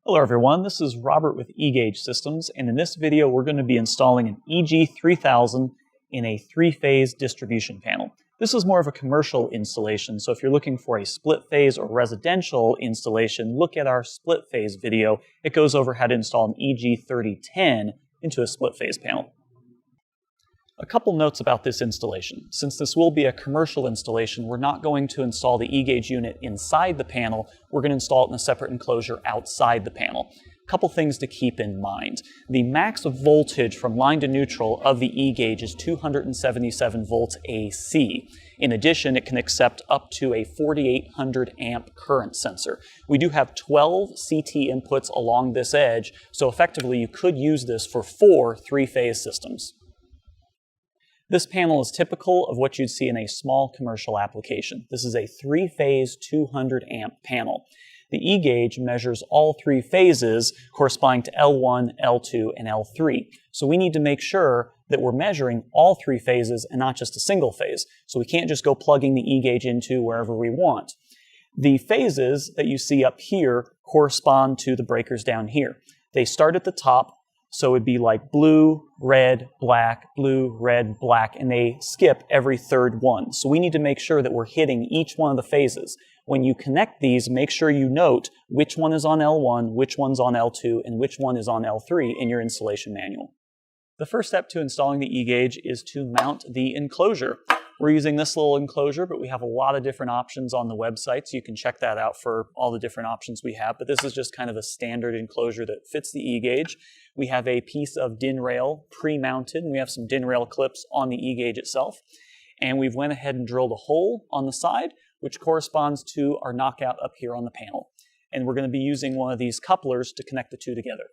Hello everyone, this is Robert with eGauge Systems, and in this video we're going to be installing an EG3000 in a three-phase distribution panel. This is more of a commercial installation, so if you're looking for a split-phase or residential installation, look at our split-phase video. It goes over how to install an EG3010 into a split-phase panel. A couple notes about this installation. Since this will be a commercial installation, we're not going to install the eGauge unit inside the panel. We're going to install it in a separate enclosure outside the panel. A couple things to keep in mind. The max voltage from line to neutral of the eGauge is 277 volts AC. In addition, it can accept up to a 4800 amp current sensor. We do have 12 CT inputs along this edge, so effectively you could use this for 4 three-phase systems. This panel is typical of what you'd see in a small commercial application. This is a three-phase 200 amp panel. The eGauge measures all three phases corresponding to L1, L2, and L3. So we need to make sure that we're measuring all three phases and not just a single phase. So we can't just go plugging the eGauge into wherever we want. The phases that you see up here correspond to the breakers down here. They start at the top. So it'd be like blue, red, black, blue, red, black, and they skip every third one. So we need to make sure that we're hitting each one of the phases. When you connect these, make sure you note which one is on L1, which one's on L2, and which one is on L3 in your installation manual. The first step to installing the eGauge is to mount the enclosure. We're using this little enclosure, but we have a lot of different options on the website, so you can check that out for all the different options we have. But this is just kind of a standard enclosure that fits the eGauge. We have a piece of DIN rail pre-mounted, and we have some DIN rail clips on the eGauge itself. And we've went ahead and drilled a hole on the side, which corresponds to our knockout up here on the panel. And we're going to be using one of these couplers to connect the two together.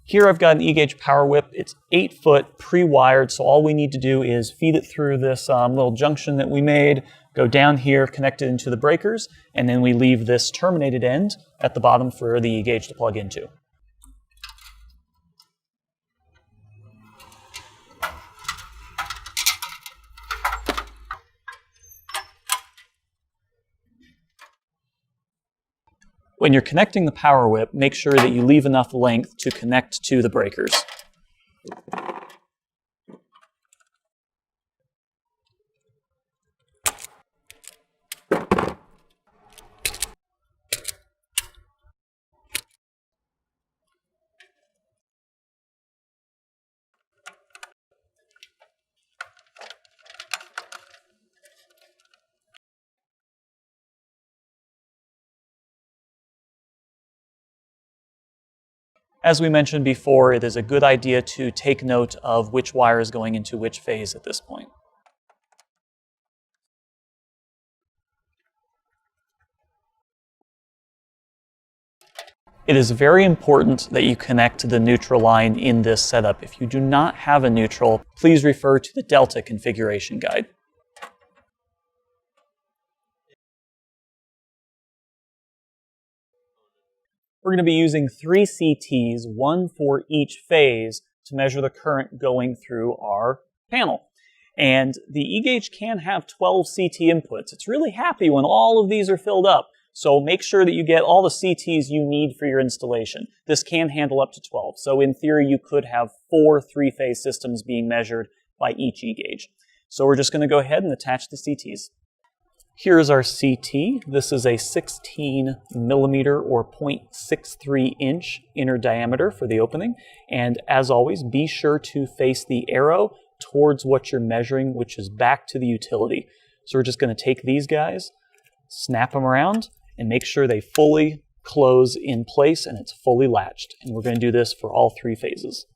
Here I've got an eGauge power whip. It's 8 foot pre-wired, so all we need to do is feed it through this little junction that we made, go down here, connect it into the breakers, and then we leave this terminated end at the bottom for the eGauge to plug into. When you're connecting the power whip, make sure that you leave enough length to connect to the breakers. As we mentioned before, it is a good idea to take note of which wire is going into which phase at this point. It is very important that you connect the neutral line in this setup. If you do not have a neutral, please refer to the Delta configuration guide. We're going to be using 3 CTs, one for each phase, to measure the current going through our panel. And the eGauge can have 12 CT inputs. It's really happy when all of these are filled up. So make sure that you get all the CTs you need for your installation. This can handle up to 12. So in theory, you could have 4 three-phase systems being measured by each eGauge. So we're just going to go ahead and attach the CTs. Here's our CT. This is a 16 millimeter or 0.63 inch inner diameter for the opening. And as always, be sure to face the arrow towards what you're measuring, which is back to the utility. So we're just going to take these guys, snap them around, and make sure they fully close in place and it's fully latched. And we're going to do this for all 3 phases.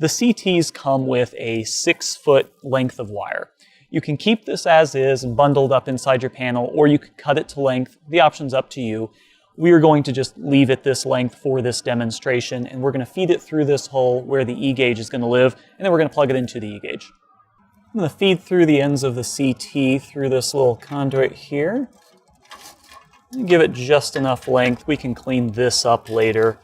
The CTs come with a 6-foot length of wire. You can keep this as is and bundled up inside your panel, or you can cut it to length. The option's up to you. We are going to just leave it this length for this demonstration, and we're going to feed it through this hole where the E-gauge is going to live, and then we're going to plug it into the E-gauge. I'm going to feed through the ends of the CT through this little conduit here. And give it just enough length. We can clean this up later.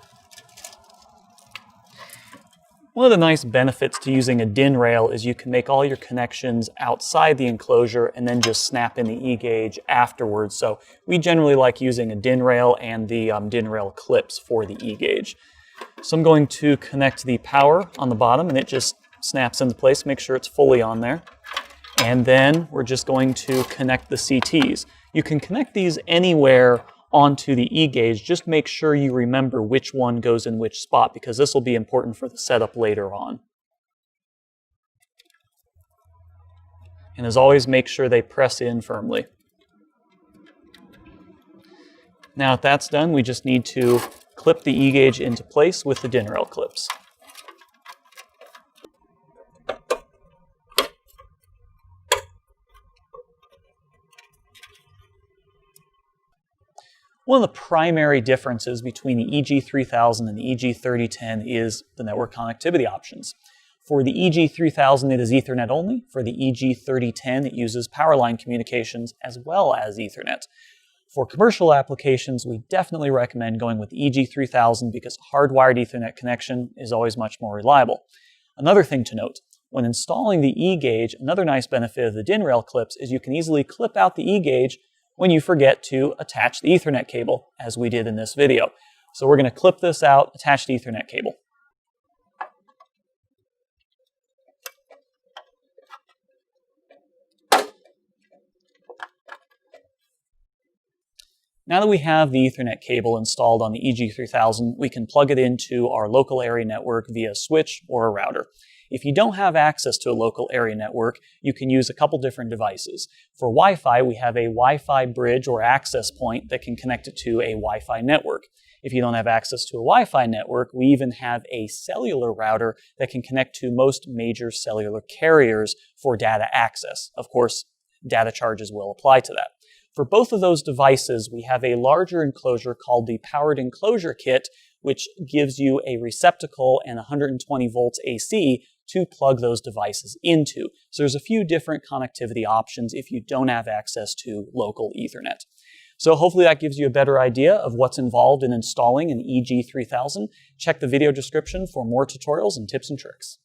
One of the nice benefits to using a DIN rail is you can make all your connections outside the enclosure and then just snap in the E-gauge afterwards. So we generally like using a DIN rail and the DIN rail clips for the E-gauge. So I'm going to connect the power on the bottom, and it just snaps into place. Make sure it's fully on there. And then we're just going to connect the CTs. You can connect these anywhere onto the E-gauge. Just make sure you remember which one goes in which spot, because this will be important for the setup later on. And as always, make sure they press in firmly. Now that that's done, we just need to clip the E-gauge into place with the DIN rail clips. One of the primary differences between the EG3000 and the EG3010 is the network connectivity options. For the EG3000, it is Ethernet only. For the EG3010, it uses power line communications as well as Ethernet. For commercial applications, we definitely recommend going with the EG3000 because hardwired Ethernet connection is always much more reliable. Another thing to note, when installing the E-gauge, another nice benefit of the DIN rail clips is you can easily clip out the E-gauge when you forget to attach the Ethernet cable, as we did in this video. So we're going to clip this out, attach the Ethernet cable. Now that we have the Ethernet cable installed on the EG3000, we can plug it into our local area network via a switch or a router. If you don't have access to a local area network, you can use a couple different devices. For Wi-Fi, we have a Wi-Fi bridge or access point that can connect it to a Wi-Fi network. If you don't have access to a Wi-Fi network, we even have a cellular router that can connect to most major cellular carriers for data access. Of course, data charges will apply to that. For both of those devices, we have a larger enclosure called the Powered Enclosure Kit, which gives you a receptacle and 120 volts AC to plug those devices into. So there's a few different connectivity options if you don't have access to local Ethernet. So hopefully that gives you a better idea of what's involved in installing an EG3000. Check the video description for more tutorials and tips and tricks.